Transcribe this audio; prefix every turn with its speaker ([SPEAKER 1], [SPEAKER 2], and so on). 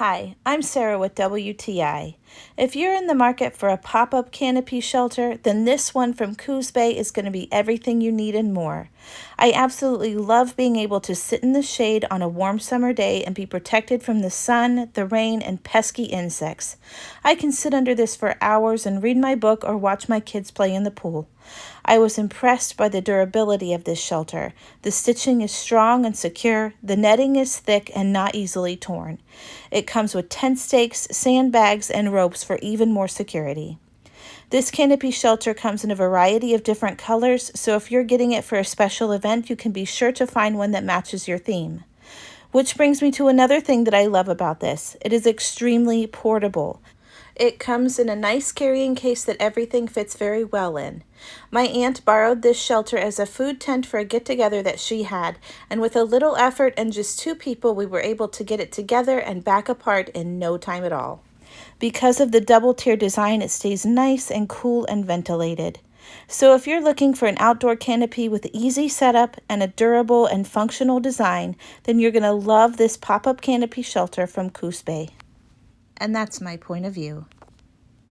[SPEAKER 1] Hi, I'm Sarah with WTI. If you're in the market for a pop-up canopy shelter, then this one from COOS Bay is going to be everything you need and more. I absolutely love being able to sit in the shade on a warm summer day and be protected from the sun, the rain, and pesky insects. I can sit under this for hours and read my book or watch my kids play in the pool. I was impressed by the durability of this shelter. The stitching is strong and secure, the netting is thick and not easily torn. It comes with tent stakes, sandbags, and ropes for even more security. This canopy shelter comes in a variety of different colors, so if you're getting it for a special event, you can be sure to find one that matches your theme. Which brings me to another thing that I love about this. It is extremely portable. It comes in a nice carrying case that everything fits very well in. My aunt borrowed this shelter as a food tent for a get-together that she had, and with a little effort and just 2 people, we were able to get it together and back apart in no time at all. Because of the double-tier design, it stays nice and cool and ventilated. So if you're looking for an outdoor canopy with easy setup and a durable and functional design, then you're going to love this pop-up canopy shelter from COOS Bay. And that's my point of view.